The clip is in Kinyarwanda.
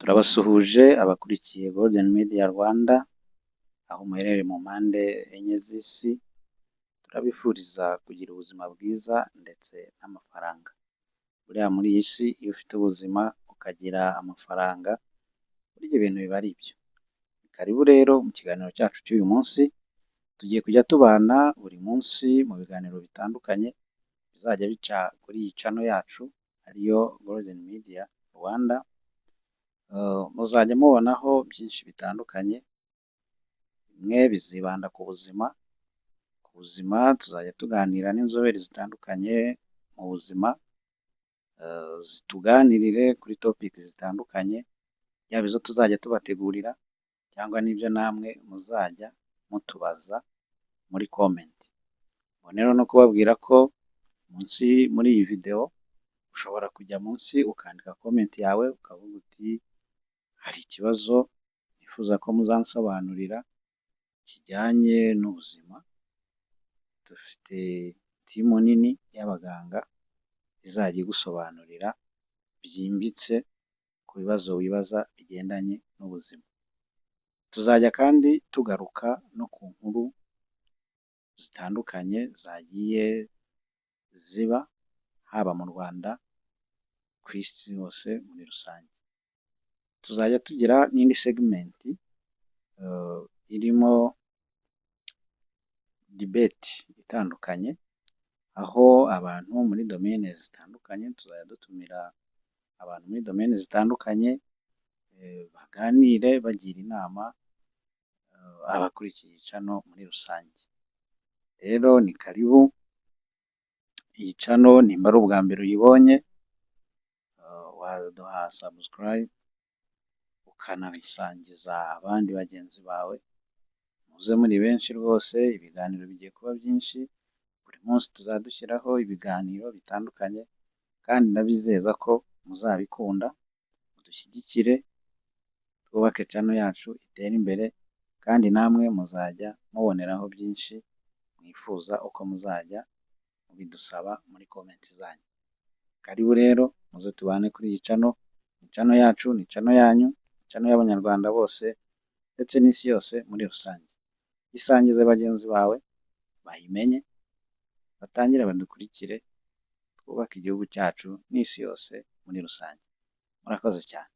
Turabasuhuje abakurikiye Golden Media Rwanda, aho muherereye mu mpande enye z'isi, turabifuriza kugira ubuzima bwiza ndetse n'amafaranga. Buriya muri iyi si iyo ufite ubuzima ukagira amafaranga, burya ibintu biba ari byo. Karibu rero mu kiganiro cyacu cy'uyu munsi, tugiye kujya tubana buri munsi mu biganiro bitandukanye, bizajya bica kuri iyi channel yacu, ariyo Golden Media Rwanda. Muzajya mubonaho byinshi bitandukanye, bimwe bizibanda ku buzima tuzajya tuganira n'inzobere zitandukanye mu buzima, zituganirire kuri topic zitandukanye, yaba izo tuzajya tubategurira cyangwa n'ibyo namwe muzajya mutubaza muri comment. Mbonera no kubabwira ko munsi muri iyi video ushobora kujya munsi ukandika comment yawe ukavuga uti hari ikibazo nifuza ko muzansobanurira kijyanye n'ubuzima. Dufite timu nini y'abaganga izajya igusobanurira byimbitse ku bibazo wibaza bigendanye n'ubuzima. Tuzajya kandi tugaruka no ku nkuru zitandukanye zagiye ziba haba mu Rwanda, ku isi hose muri rusange. Tuzajya tugira n'indi segment irimo debate itandukanye, aho abantu muri domaine zitandukanye tuzajya dutumira abantu muri domaine zitandukanye, baganire bagira inama abakurikiye channel muri rusange. Rero ni karibu, iyi channel nimba ari ubwa mbere uyibonye, waduha subscribe ukanabisangiza abandi bagenzi bawe, muze muri benshi rwose. Ibiganiro bigiye kuba byinshi, buri munsi tuzadushyiraho ibiganiro bitandukanye kandi ndabizeza ko muzabikunda, mudushyigikire twubake channel yacu itere imbere, kandi namwe muzajya muboneraho byinshi mwifuza uko muzajya mubidusaba muri comment zanyu. Karibu rero muze tubane kuri iyi channel, ni channel yacu, ni channel yanyu, channel y'abanyarwanda bose ndetse n'isi yose muri rusange. Isangize bagenzi bawe bayimenye, batangire badukurikire, twubake igihugu cyacu n'isi yose muri rusange. Murakoze cyane.